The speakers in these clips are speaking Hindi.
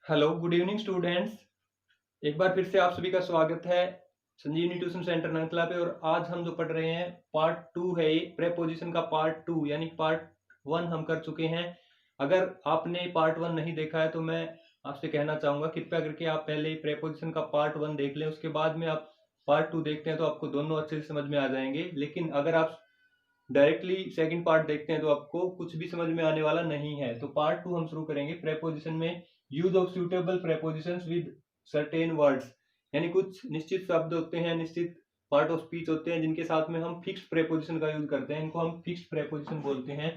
Hello, good evening students. एक बार फिर से आप सभी का स्वागत है संजीवनी ट्यूशन सेंटर नंगतला पे। और आज हम जो पढ़ रहे हैं पार्ट 2 है, ये प्रेपोजिशन का पार्ट 2, यानी पार्ट 1 हम कर चुके हैं। अगर आपने पार्ट 1 नहीं देखा है तो मैं आपसे कहना चाहूँगा कृपया करके आप पहले प्रेपोजिशन का पार्ट 1 देख लें, उसके बाद में आप पार्ट 2 देखते हैं तो आपको दोनों अच्छे से समझ में आ जाएंगे। लेकिन अगर आप डायरेक्टली सेकंड पार्ट देखते हैं तो आपको कुछ भी समझ में आने वाला नहीं है। तो पार्ट 2 हम शुरू करेंगे प्रेपोजिशन में। Use of suitable prepositions with certain words, यानी कुछ निश्चित शब्द होते हैं, निश्चित पार्ट ऑफ स्पीच होते हैं जिनके साथ में हम फिक्स्ड प्रेपोजिशन का यूज करते हैं, इनको हम फिक्स्ड प्रेपोजिशन बोलते हैं।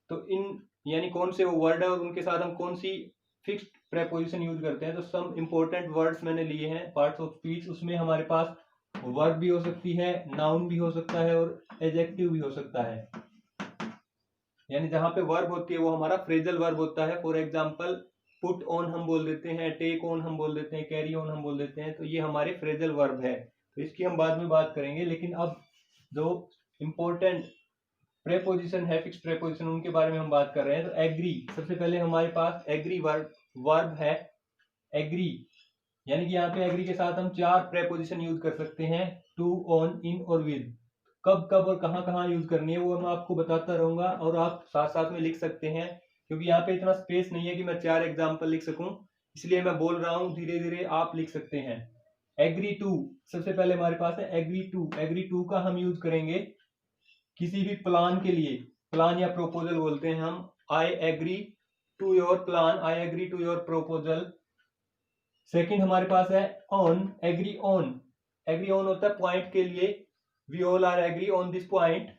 तो इन यानी कौन से वो वर्ड है और उनके साथ हम कौन सी फिक्स्ड प्रेपोजिशन यूज करते हैं। तो सम इंपॉर्टेंट वर्ड्स मैंने लिए हैं पार्ट्स ऑफ स्पीच। उसमें हमारे पास वर्ब भी हो सकती है, नाउन भी हो सकता है और एडजेक्टिव भी हो सकता है। यानी जहां पे वर्ब होती है वो हमारा फ्रेजल वर्ब होता है। फॉर एग्जांपल पुट ऑन हम बोल देते हैं, टेक ऑन हम बोल देते हैं, कैरी ऑन हम बोल देते हैं, तो ये हमारे फ्रेजल वर्ब है। तो इसकी हम बाद में बात करेंगे। लेकिन अब जो इंपॉर्टेंट प्रेपोजिशन है, फिक्स्ड प्रेपोजिशन, उनके बारे में हम बात कर रहे हैं। तो एग्री, सबसे पहले हमारे पास एग्री वर्ब है। एग्री यानी कि यहाँ पे एग्री के साथ हम 4 प्रेपोजिशन यूज कर सकते हैं, टू, ऑन, इन और विद। कब कब और कहाँ कहाँ यूज करनी है वो मैं आपको बताता रहूंगा और आप साथ साथ में लिख सकते हैं, क्योंकि यहाँ पे इतना स्पेस नहीं है कि मैं 4 एग्जाम्पल लिख सकूं, इसलिए मैं बोल रहा हूँ, धीरे धीरे आप लिख सकते हैं। एग्री टू, सबसे पहले हमारे पास है एग्री टू। एग्री टू का हम यूज करेंगे किसी भी प्लान के लिए, प्लान या प्रोपोजल बोलते हैं हम। I agree to your plan, I agree to your proposal. Second हमारे पास है on, agree on. Agree on होता है पॉइंट के लिए, we all are agree on this point,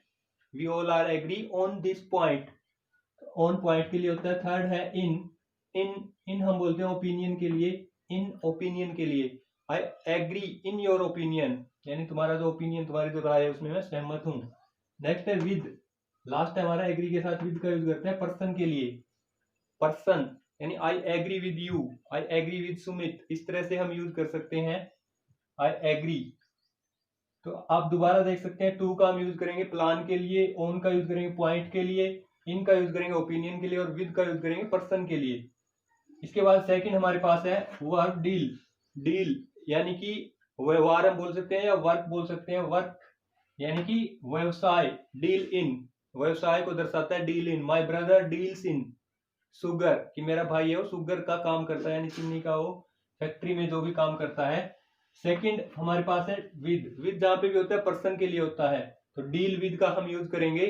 we all are agree on this point, on point के लिए होता है। थर्ड है इन, इन हम बोलते हैं ओपिनियन के लिए, इन ओपिनियन के लिए। I agree in your opinion, यानी तुम्हारा जो ओपिनियन, तुम्हारी जो राय है उसमें मैं सहमत हूं। नेक्स्ट है विद, लास्ट है हमारा एग्री के साथ विद का यूज करते हैं पर्सन के लिए। पर्सन यानी I agree with you, I agree with Sumit, इस तरह से हम यूज कर सकते हैं आई एग्री। तो आप दोबारा देख सकते हैं, टू का हम यूज करेंगे प्लान के लिए, ऑन का यूज करेंगे पॉइंट के लिए, इन का यूज करेंगे ओपिनियन के लिए और विद का यूज करेंगे पर्सन के लिए। इसके बाद सेकंड हमारे पास है वर्ब डील। डील यानी कि व्यवहार हम बोल सकते हैं या वर्क बोल सकते हैं। वर्क यानी कि व्यवसाय, डील इन व्यवसाय को दर्शाता है, deal in. My brother deals in sugar, कि मेरा भाई है वो सुगर का काम करता है, यानी चीनी का, वो फैक्ट्री में जो भी काम करता है। सेकंड हमारे पास है विद, विद जहां पे भी होता है पर्सन के लिए होता है, तो डील विद का हम यूज करेंगे।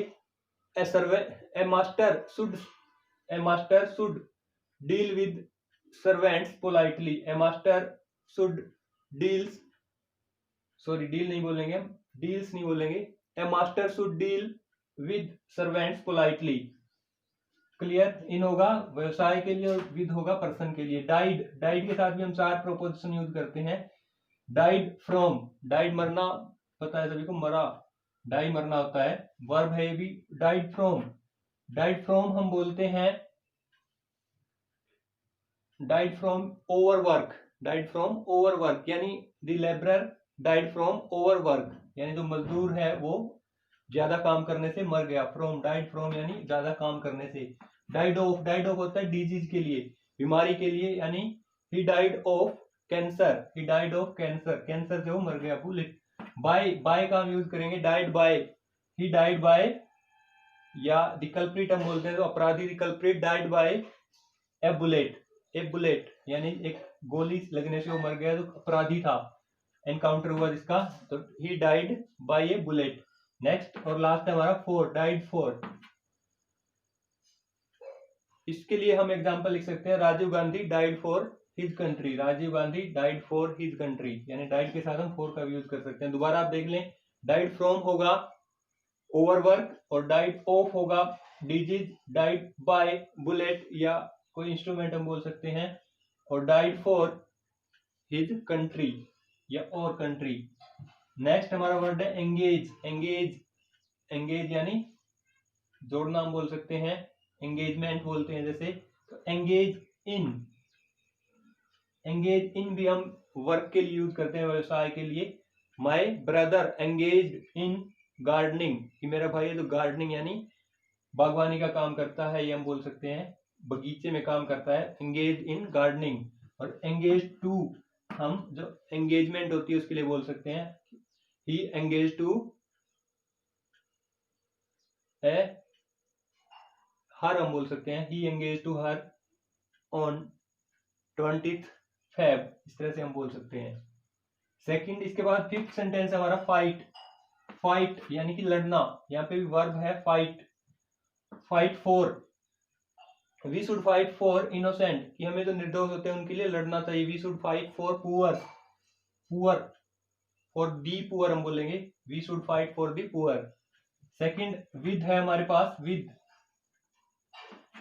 A survey, a master should, a master should deal with servants politely, a master should deals, sorry deal नहीं बोलेंगे हम, डील्स नहीं बोलेंगे, a master should deal with servants politely. Clear, in होगा व्यवसाय के लिए और विद होगा पर्सन के लिए। डाइड, डाइड के साथ भी हम 4 प्रोपोजिशन यूज करते हैं। डाइड फ्रॉम, डाइड मरना, पता है सभी को, मरा, डाई मरना होता है, वर्ब है ये भी। डाइड फ्रॉम, डाइड फ्रॉम हम बोलते हैं, died from overwork, died from overwork, यानी the labourer died from overwork, यानी जो मजदूर है वो ज्यादा काम करने से मर गया। फ्रॉम, डाइड फ्रॉम यानी ज्यादा काम करने से। डाइड ऑफ, डाइड ऑफ होता है डिजीज के लिए, बीमारी के लिए, यानी he died of cancer, he died of cancer, cancer से वो मर गया। बुलेट, बाय, बाय का हम यूज करेंगे died by, he died by, या द कल्प्रिट हम बोलते हैं तो अपराधी, the culprit died by A bullet, A bullet यानी एक गोली लगने से वो मर गया, तो अपराधी था, एनकाउंटर हुआ जिसका, तो he died by A bullet. Next और लास्ट है हमारा फोर, डाइड फोर। इसके लिए हम एग्जांपल लिख सकते हैं, Rajiv Gandhi died for his country, Rajiv Gandhi died for his country, यानी डाइड के साथ हम फॉर का यूज कर सकते हैं। दोबारा आप देख लें, डाइड फ्रॉम होगा ओवरवर्क और डाइड ऑफ होगा डिजीज, डाइड बाय बुलेट या कोई इंस्ट्रूमेंट हम बोल सकते हैं, और डाइड फॉर हिज कंट्री या और कंट्री। नेक्स्ट हमारा वर्ड है एंगेज, एंगेज, एंगेज यानी जोड़ना हम बोल सकते हैं, एंगेजमेंट बोलते हैं जैसे, तो एंगेज इन, एंगेज इन भी हम वर्क के लिए यूज करते हैं, व्यवसाय के लिए। My brother engage in gardening, कि मेरा भाई है जो गार्डनिंग यानी बागवानी का काम करता है, ये हम बोल सकते हैं, बगीचे में काम करता है, एंगेज इन गार्डनिंग। और एंगेज टू हम जो एंगेजमेंट होती है उसके लिए बोल सकते हैं, ही एंगेज टू है, हर हम बोल सकते हैं, he engage to her on 20th Feb, इस तरह से हम बोल सकते हैं। सेकंड, इसके बाद फिफ्थ सेंटेंस हमारा फाइट। फाइट यानी कि लड़ना, यहाँ पे भी वर्ब है fight. Fight for, we should fight for innocent, कि हमें जो निर्दोष होते हैं उनके लिए लड़ना चाहिए। We should fight for poor, poor for the poor हम बोलेंगे, we should fight for the poor. Second, with है हमारे पास, with,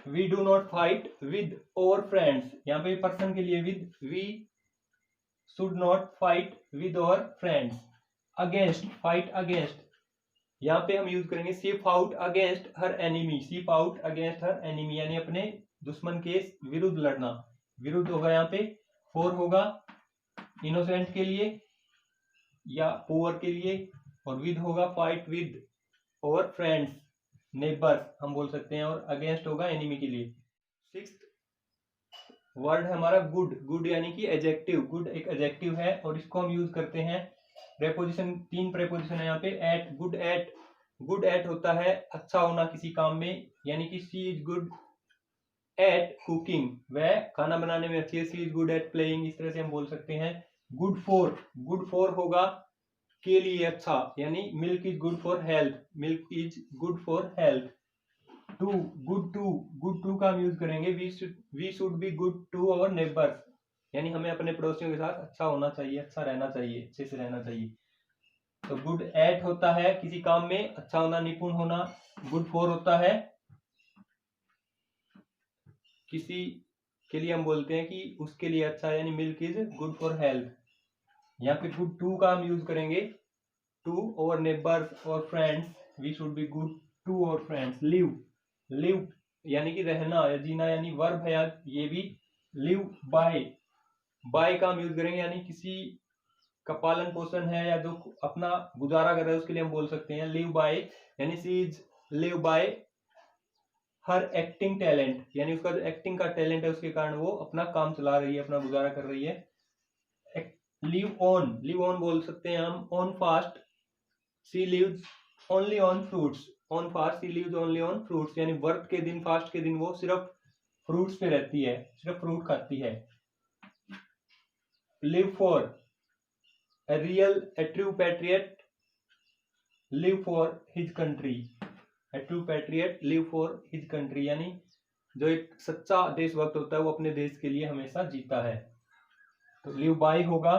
we do not fight with our friends, यहाँ पे पर्सन के लिए with, we should not fight with our friends. Against, fight against, यहाँ पे हम यूज करेंगे speak out against her enemy, speak out against her enemy यानी अपने दुश्मन के विरुद्ध लड़ना। विरुद्ध होगा यहाँ पे, फॉर होगा इनोसेंट के लिए या पुअर के लिए, और विद होगा fight with our friends, neighbours हम बोल सकते हैं, और अगेंस्ट होगा एनिमी के लिए। सिक्स्थ वर्ड है हमारा गुड। गुड यानी कि एडजेक्टिव, गुड एक एडजेक्टिव है और इसको हम यूज करते हैं प्रेपोजिशन, 3 प्रेपोजिशन है यहाँ पे। At, good at, good at होता है अच्छा होना किसी काम में, यानी कि she is good at cooking, वह खाना बनाने में अच्छी है। She is good at playing, इस तरह से हम बोल सकते हैं। गुड फॉर, गुड फॉर होगा के लिए अच्छा, यानी milk is good for health, milk is good for health. To, good to, good to का हम यूज करेंगे, we should be good to our neighbours, यानी हमें अपने पड़ोसियों के साथ अच्छा होना चाहिए, अच्छा रहना चाहिए, अच्छे से रहना चाहिए। तो गुड एट होता है किसी काम में अच्छा होना, निपुण होना। गुड फॉर होता है किसी के लिए हम बोलते हैं कि उसके लिए अच्छा, यानी milk is good for health. यहाँ पे गुड टू का हम यूज करेंगे, टू और नेबर्स और friends, we should be good to our friends. Live, live यानी कि रहना या जीना, यानी वर्ब है ये भी। लिव बाय, बाय का हम यूज करेंगे, यानी किसी का पालन पोषण है या जो अपना गुजारा कर रहा है उसके लिए हम बोल सकते हैं लिव बाय, यानी she is live by her acting talent, यानी उसका जो एक्टिंग का टैलेंट है उसके कारण वो अपना काम चला रही है, अपना गुजारा कर रही है। लिव ऑन, लिव ऑन बोल सकते हैं हम। On fast, she lives only on fruits, on fast she lives only on fruits, यानी व्रत के दिन, फास्ट के दिन वो सिर्फ फ्रूट्स पे रहती है, सिर्फ फ्रूट खाती है। Live for, a real, a true patriot live for his country, a true patriot live for his country, यानी जो एक सच्चा देशभक्त होता है वो अपने देश के लिए हमेशा जीता है। तो लिव बाय होगा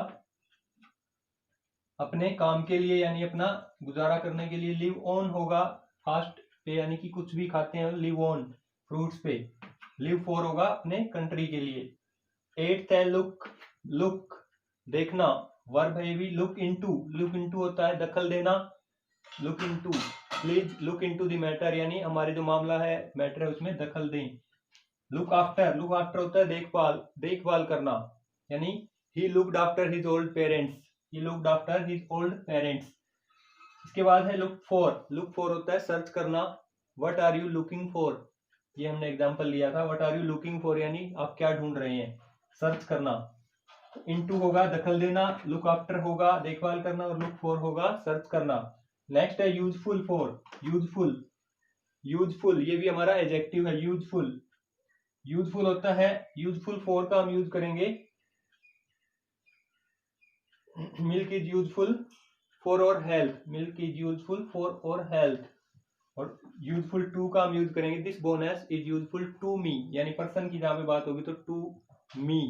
अपने काम के लिए, यानी अपना गुजारा करने के लिए। लिव ऑन होगा फास्ट पे, यानी कि कुछ भी खाते हैं, लिव ऑन फ्रूट्स पे। लिव फॉर होगा अपने कंट्री के लिए। एट्थ है लुक, लुक देखना, वर्ब है ये भी। लुक इनटू, लुक इनटू होता है दखल देना, look into, please look into the matter, यानी हमारे जो मामला है, मैटर है उसमें दखल दें। लुक आफ्टर, लुक आफ्टर होता है देखभाल, देखभाल करना, यानी he looked after his old parents, he looked after his old parents. इसके बाद है लुक फॉर, लुक फॉर होता है सर्च करना। What are you looking for, ये हमने एग्जांपल लिया था, what are you looking for यानी आप क्या ढूंढ रहे हैं, सर्च करना। इनटू होगा दखल देना, लुक आफ्टर होगा देखभाल करना, और लुक फॉर होगा सर्च करना। नेक्स्ट है यूजफुल फॉर, यूजफुल, यूजफुल ये भी हमारा एडजेक्टिव है। यूजफुल, यूजफुल होता है, यूजफुल फॉर का हम यूज करेंगे, milk is useful for our health, milk is useful for our health. और यूजफुल टू का हम यूज करेंगे, this bonus is useful to me, यानी पर्सन की जहां पे बात होगी तो to me,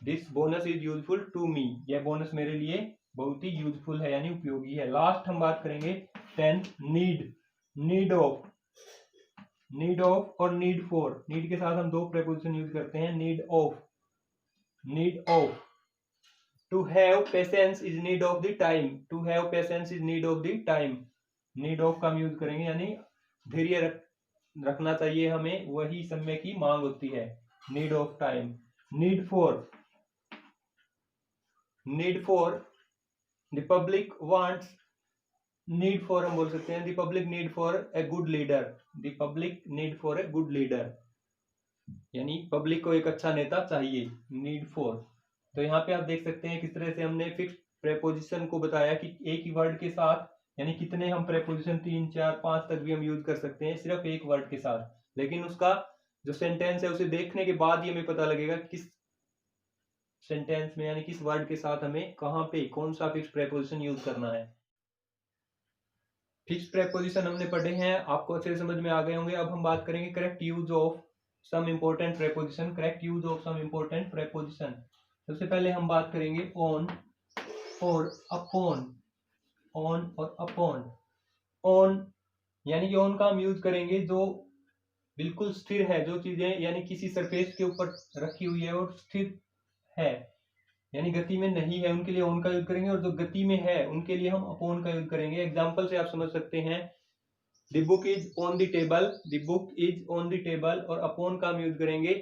this bonus is useful to me, यह बोनस मेरे लिए बहुत ही यूजफुल है यानी उपयोगी है। लास्ट हम बात करेंगे 10th need, need of, need of और नीड फॉर, नीड के साथ हम दो प्रेपोजिशन यूज करते हैं, need of, need of. To have patience is need of the time, to have patience is need of the time, need of का हम यूज करेंगे, यानी धैर्य रखना चाहिए हमें, वही समय की मांग होती है, need of time. Need for, need for, the public wants, need for हम बोल सकते हैं the public need for a good leader, the public need for a good leader, यानी पब्लिक को एक अच्छा नेता चाहिए, नीड फॉर। तो यहाँ पे आप देख सकते हैं किस तरह से हमने फिक्स्ड प्रेपोजिशन को बताया कि एक ही वर्ड के साथ, यानी कितने हम प्रेपोजिशन 3 4 5 तक भी हम यूज कर सकते हैं सिर्फ एक वर्ड के साथ, लेकिन उसका जो सेंटेंस है उसे देखने के बाद ही हमें पता लगेगा किस सेंटेंस में यानी किस वर्ड के साथ हमें कहाँ पे कौन सा फिक्स्ड प्रेपोजिशन यूज करना है। फिक्स्ड प्रेपोजिशन हमने पढ़े हैं, आपको अच्छे से समझ में आ गए होंगे। अब हम बात करेंगे correct use of some important preposition, correct use of some important preposition. सबसे पहले हम बात करेंगे ऑन और अपॉन, ऑन और अपॉन। ऑन यानी कि ऑन का हम यूज करेंगे जो बिल्कुल स्थिर है, जो चीजें यानी किसी सरफेस के ऊपर रखी हुई है और स्थिर है, यानी गति में नहीं है, उनके लिए ऑन का यूज करेंगे, और जो गति में है उनके लिए हम अपॉन का यूज करेंगे। एग्जाम्पल से आप समझ सकते हैं, the book is on the table, the book is on the table, और अपॉन का हम यूज करेंगे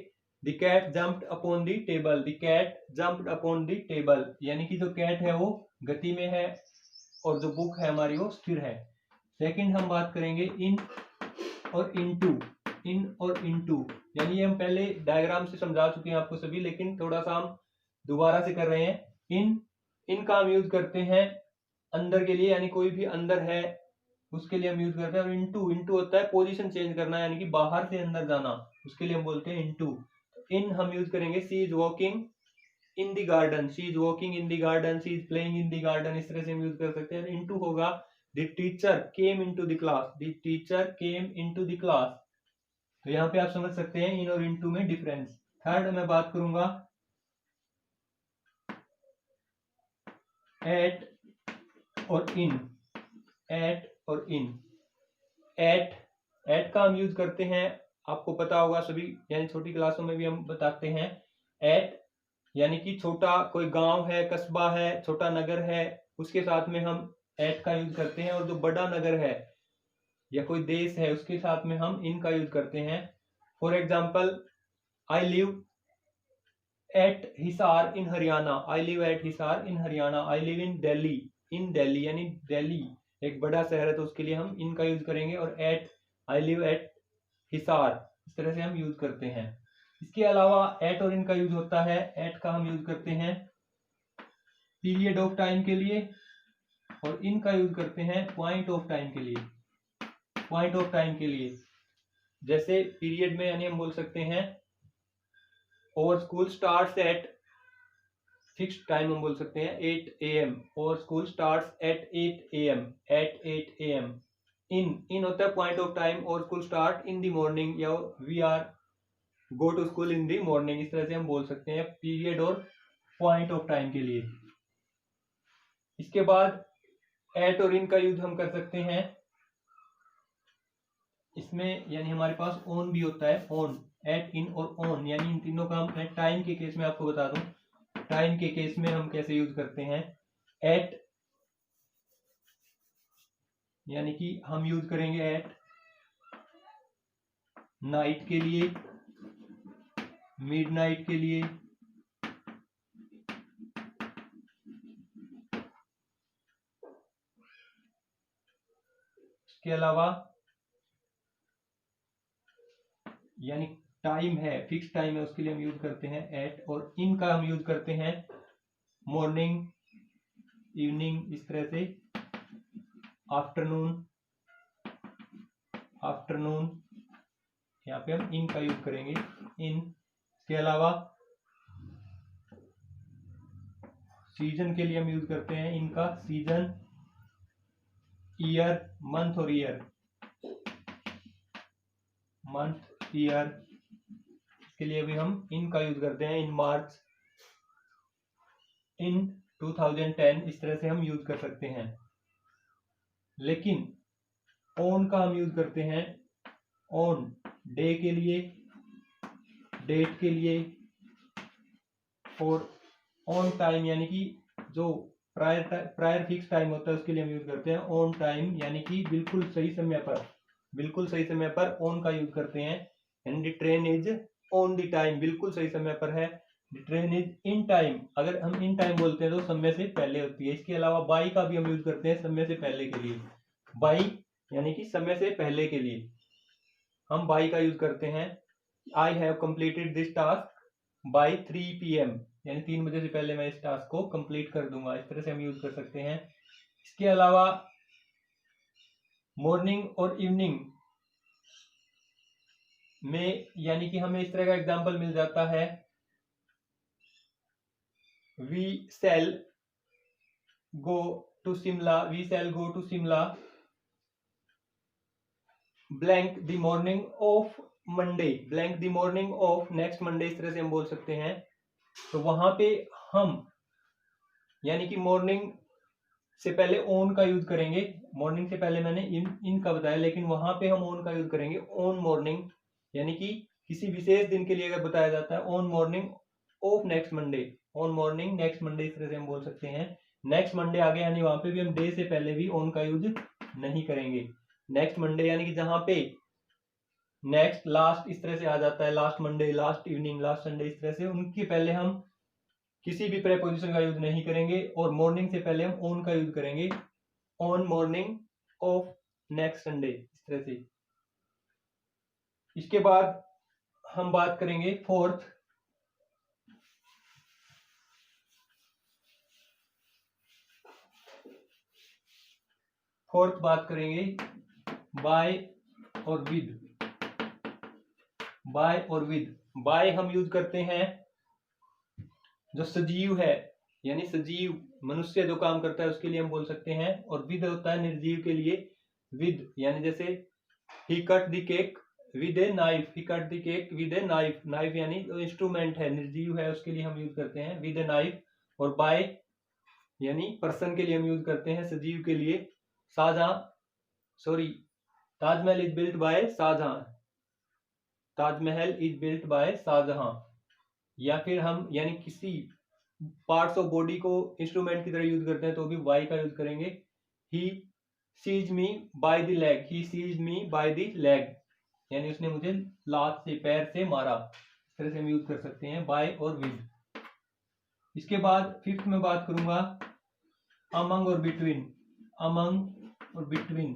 the cat jumped upon the table, the cat jumped upon the table, यानी कि जो कैट है वो गति में है और जो बुक है हमारी वो स्थिर है। सेकंड हम बात करेंगे इन और इनटू, इन और इनटू, यानी हम पहले डायग्राम से समझा चुके हैं आपको सभी, लेकिन थोड़ा सा हम दोबारा से कर रहे हैं। इन का हम यूज करते हैं अंदर के लिए, यानी कोई भी अंदर है उसके लिए हम यूज करते हैं। और इनटू, इनटू होता है पोजीशन चेंज करना, यानी कि बाहर से अंदर जाना, उसके लिए हम बोलते हैं इनटू। इन हम यूज करेंगे she is walking in the garden, she is walking in the garden, she is playing in the garden, इस तरह से हम यूज कर सकते हैं। इनटू होगा the teacher came into the class, the teacher came into the class. तो यहाँ पे आप समझ सकते हैं इन और इनटू में डिफरेंस। थर्ड मैं बात करूंगा एट और इन, एट और इन। एट का हम यूज करते हैं, आपको पता होगा सभी, यानी छोटी क्लासों में भी हम बताते हैं। एट यानी कि छोटा कोई गांव है, कस्बा है, छोटा नगर है, उसके साथ में हम एट का यूज करते हैं। और जो बड़ा नगर है या कोई देश है उसके साथ में हम इन का यूज करते हैं। For example, I live at Hisar in Haryana, I live at Hisar in Haryana, I live in Delhi, in Delhi यानी दिल्ली एक बड़ा शहर है तो उसके लिए हम इन का यूज करेंगे। और at, I live at Hisar, इस तरह से हम यूज करते हैं। इसके अलावा एट और इन का यूज होता है, एट का हम यूज करते हैं पीरियड ऑफ टाइम के लिए, और इन का यूज करते हैं पॉइंट ऑफ टाइम के लिए, पॉइंट ऑफ टाइम के लिए। जैसे पीरियड में यानी हम बोल सकते हैं और school starts at, fixed time हम बोल सकते हैं 8 AM, और school starts at 8 AM, at 8 AM। In होता है पॉइंट ऑफ टाइम, और school start in the morning, या we are go to school in the morning, इस तरह से हम बोल सकते हैं पीरियड और पॉइंट ऑफ टाइम के लिए। इसके बाद एट और इन का यूज हम कर सकते हैं इसमें, यानी हमारे पास ऑन भी होता है, ऑन, एट, इन और ऑन, यानी इन तीनों का हम टाइम के केस में आपको बता दूं, टाइम के केस में हम कैसे यूज करते हैं। एट यानी कि हम यूज करेंगे एट नाइट के लिए, मिडनाइट के लिए, इसके अलावा यानी टाइम है, फिक्स टाइम है, उसके लिए हम यूज करते हैं एट। और इन का हम यूज करते हैं मॉर्निंग, इवनिंग, इस तरह से, आफ्टरनून, आफ्टरनून, यहाँ पे हम इन का यूज करेंगे, इन। इसके अलावा सीजन के लिए हम यूज करते हैं इनका, सीजन, ईयर, मंथ और ईयर, मंथ, ईयर, इसके लिए भी हम इन का यूज करते हैं, इन मार्च, इन 2010, इस तरह से हम यूज कर सकते हैं। लेकिन ऑन का हम यूज करते हैं ऑन डे के लिए, डेट के लिए, और ऑन टाइम यानी कि जो प्रायर फिक्स टाइम होता है उसके लिए हम यूज करते हैं ऑन टाइम, यानी कि बिल्कुल सही समय पर, बिल्कुल सही समय पर ऑन का यूज करते हैं। And the train is on the time, बिल्कुल सही समय पर है, the train is in time, अगर हम इन टाइम बोलते हैं तो समय से पहले होती है। इसके अलावा बाई का भी हम यूज करते हैं समय से पहले के लिए। बाई यानी कि समय से पहले के लिए हम बाई का यूज करते हैं। आई have completed this task by 3 PM, यानी 3 बजे से पहले मैं इस टास्क को कंप्लीट कर दूंगा। इस तरह से हम यूज कर सकते हैं। इसके अलावा मॉर्निंग और इवनिंग में यानी कि हमें इस तरह का एग्जाम्पल मिल जाता है, we shall go to Shimla, we shall go to Shimla blank the morning of Monday, blank the morning of next Monday, इस तरह से हम बोल सकते हैं। तो वहां पे हम यानी कि मॉर्निंग से पहले ऑन का यूज करेंगे। मॉर्निंग से पहले मैंने इन का बताया, लेकिन वहां पे हम ऑन का यूज करेंगे। ऑन मॉर्निंग यानी कि किसी विशेष दिन के लिए अगर बताया जाता है, on morning of next Monday, on morning next Monday, इस तरह से हम बोल सकते हैं। नेक्स्ट मंडे आ गया यानी वहां पे भी हम डे से पहले भी ऑन का यूज नहीं करेंगे। नेक्स्ट मंडे यानी कि जहां पे नेक्स्ट लास्ट इस तरह से आ जाता है, last Monday, last evening, last Sunday, इस तरह से उनके पहले हम किसी भी प्रेपोजिशन का यूज नहीं करेंगे। और मॉर्निंग से पहले हम ऑन का यूज करेंगे, on morning of next Sunday, इस तरह से। इसके बाद हम बात करेंगे फोर्थ बात करेंगे बाय और विद। बाय और विद, बाय हम यूज करते हैं जो सजीव है, यानी सजीव मनुष्य जो काम करता है उसके लिए हम बोल सकते हैं। और विद होता है निर्जीव के लिए। विद यानी जैसे he cut the cake with a knife, he cut the cake with a knife, knife यानी जो इंस्ट्रूमेंट है, निर्जीव है, उसके लिए हम यूज करते हैं विद ए नाइफ। और बाय यानी पर्सन के लिए हम यूज करते हैं, सजीव के लिए। Shah Jahan sorry Taj Mahal is built by Shah Jahan, Taj Mahal is built by Shah Jahan. या फिर हम यानी किसी पार्ट्स ऑफ बॉडी को इंस्ट्रूमेंट की तरह यूज करते हैं तो भी बाय का यूज करेंगे। He sees me by the leg, he sees me by the leg, यानी उसने मुझे लात से, पैर से मारा। इस तरह से हम यूज कर सकते हैं बाय और विद। इसके बाद फिफ्थ में बात करूंगा अमंग और बिटवीन। अमंग और बिटवीन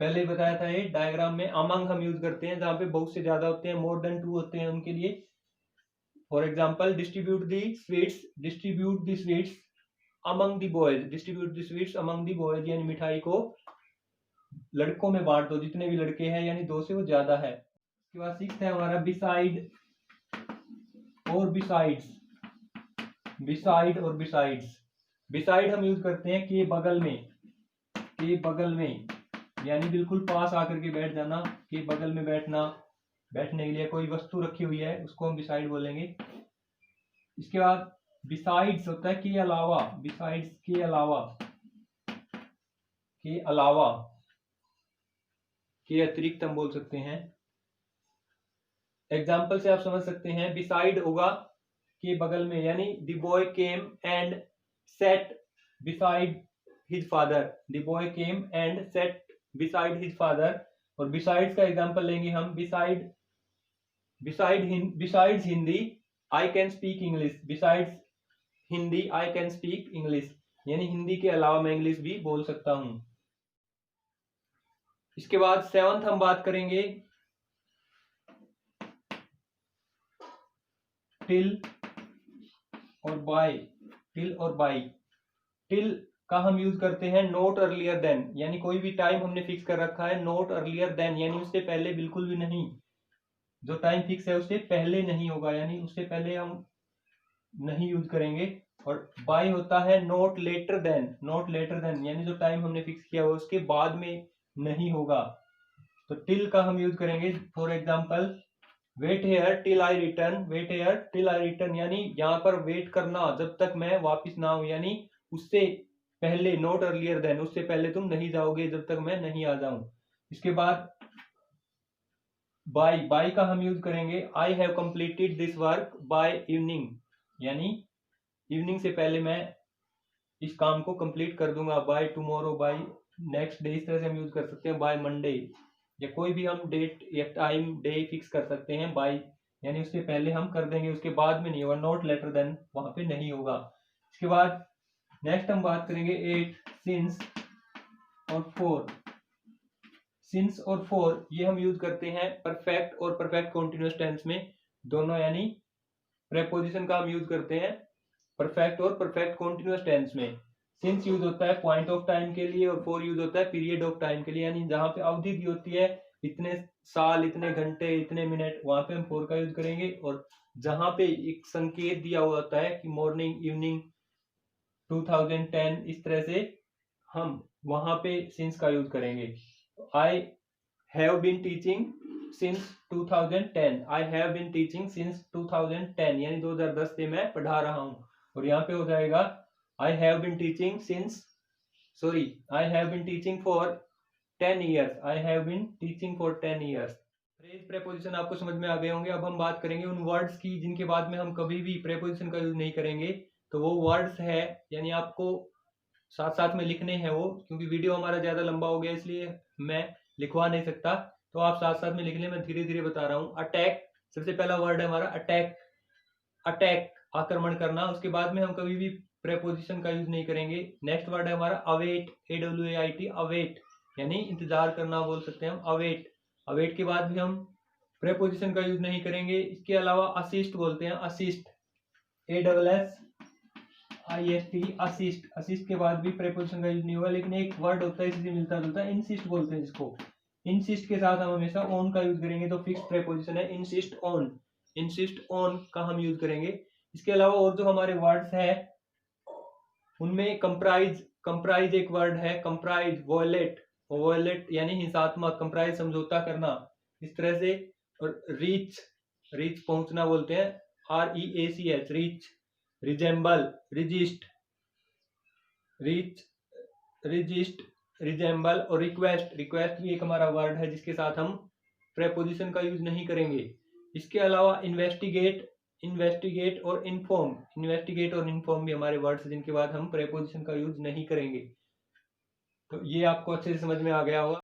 पहले ही बताया था ये डायग्राम में। अमंग हम यूज करते हैं जहां पे बहुत से ज्यादा होते हैं, मोर देन 2 होते हैं उनके लिए। For example distribute the sweets, distribute the sweets among the boys, distribute the sweets among the boys, यानी मिठाई को लड़कों में बांट दो, जितने भी लड़के हैं, यानी 2 से वो ज्यादा है। उसके बाद सिक्स्थ है हमारा बिसाइड और बिसाइड्स। बिसाइड और बिसाइड्स, बिसाइड हम यूज करते हैं के बगल में, के बगल में यानी बिल्कुल पास आकर के बैठ जाना, के बगल में बैठना। बैठने के लिए कोई वस्तु रखी हुई है उसको हम बिसाइड बोलेंगे। इसके बाद बिसाइड्स होता है के अलावा, बिसाइड्स के अलावा, के अलावा, के अतिरिक्त हम बोल सकते हैं। एग्जाम्पल से आप समझ सकते हैं, बिसाइड होगा के बगल में, यानी the boy came and set beside his father, the boy came and set beside his father. और बिसाइड्स का एग्जाम्पल लेंगे हम, beside besides Hindi I can speak English, besides Hindi I can speak English, यानी हिंदी के अलावा मैं इंग्लिश भी बोल सकता हूं। इसके बाद सेवंथ हम बात करेंगे टिल और बाय। टिल और बाय, टिल का हम यूज करते हैं नॉट अर्लियर देन, यानी कोई भी टाइम हमने फिक्स कर रखा है, नॉट अर्लियर देन यानी उससे पहले बिल्कुल भी नहीं, जो टाइम फिक्स है उससे पहले नहीं होगा, यानी उससे पहले हम नहीं यूज करेंगे। और बाय होता है not later than, not later than यानी जो टाइम हमने फिक्स किया हुआ उसके बाद में नहीं होगा। तो टिल का हम यूज करेंगे, for example wait here till I return, wait here till I return, यानी यहाँ पर वेट करना जब तक मैं वापिस ना आऊं, यानी उससे पहले, नॉट अर्लियर देन, उससे पहले तुम नहीं जाओगे जब तक मैं नहीं आ जाऊं। इसके बाद बाय, बाय का हम यूज करेंगे I have completed this work by evening, यानी इवनिंग से पहले मैं इस काम को कंप्लीट कर दूंगा। By tomorrow, by next day, इस तरह से हम यूज कर सकते हैं। बाय मंडे, या कोई भी हम डेट या टाइम डे फिक्स कर सकते हैं बाय यानी उसके पहले हम कर देंगे, उसके बाद में नहीं होगा, नॉट लेटर देन वहां पे नहीं होगा। इसके बाद नेक्स्ट हम बात करेंगे 8 सिंस और 4। सिंस और 4 ये हम यूज करते हैं परफेक्ट और परफेक्ट कॉन्टिन्यूअस टेंस में दोनों, यानी प्रेपोजिशन का हम यूज करते हैं परफेक्ट और परफेक्ट कॉन्टिन्यूअस टेंस में। सिंस यूज होता है पॉइंट ऑफ टाइम के लिए और 4 यूज होता है पीरियड ऑफ टाइम के लिए, यानी जहां पे अवधि दी होती है इतने साल, इतने घंटे, इतने मिनट, वहां पे हम 4 का यूज करेंगे। और जहां पे एक संकेत दिया हुआ होता है कि मॉर्निंग, इवनिंग, 2010, इस तरह से हम वहां पे सिंस का यूज करेंगे। I have been teaching since 2010, I have been teaching since 2010, यानी 2010 से मैं पढ़ा रहा हूं। और यहाँ पे हो जाएगा I have been teaching since, sorry, I have been teaching for 10 years, I have been teaching for 10 years. Phrase preposition आपको समझ में आ गए होंगे। अब हम बात करेंगे उन वर्ड्स की जिनके बाद में हम कभी भी प्रेपोजिशन का यूज नहीं करेंगे। तो वो वर्ड्स है, यानी आपको साथ साथ में लिखने हैं वो, क्योंकि वीडियो हमारा ज्यादा लंबा हो गया इसलिए मैं लिखवा नहीं सकता, तो आप साथ साथ में लिख लें, मैं धीरे धीरे बता रहा हूँ। अटैक सबसे पहला वर्ड है हमारा, अटैक। अटैक आक्रमण करना। उसके बाद में हम कभी भी प्रेपोजिशन का यूज नहीं करेंगे। नेक्स्ट वर्ड है हमारा अवेट, AWAIT, अवेट, यानी इंतजार करना बोल सकते हैं हम, अवेट। अवेट के बाद भी हम प्रेपोजिशन का यूज नहीं करेंगे। इसके अलावा असिस्ट बोलते हैं, असिस्ट, ASSIST, असिस्ट। असिस्ट के बाद भी प्रेपोजिशन का यूज नहीं होगा, लेकिन एक वर्ड होता है इससे मिलता जुलता है, इंसिस्ट बोलते हैं इसको। इंसिस्ट के साथ हम हमेशा ऑन का यूज करेंगे, तो फिक्स प्रेपोजिशन है, इंसिस्ट ऑन, इंसिस्ट ऑन का हम यूज करेंगे। इसके अलावा और जो हमारे वर्ड्स है उनमें कंप्राइज, कंप्राइज एक वर्ड है, कंप्राइज, वॉयलेट, वॉयलेट यानी हिंसात्मक, कंप्राइज समझौता करना, इस तरह से। और रीच, रीच पहुंचना बोलते हैं, REACH, reach. Resemble, resist, reach, resist, resemble. और रिक्वेस्ट, रिक्वेस्ट भी एक हमारा वर्ड है जिसके साथ हम प्रेपोजिशन का यूज नहीं करेंगे। इसके अलावा इन्वेस्टिगेट, इन्वेस्टिगेट और इन्फॉर्म, इन्वेस्टिगेट और इन्फॉर्म भी हमारे वर्ड्स जिनके बाद हम प्रेपोजिशन का यूज नहीं करेंगे। तो ये आपको अच्छे से समझ में आ गया होगा।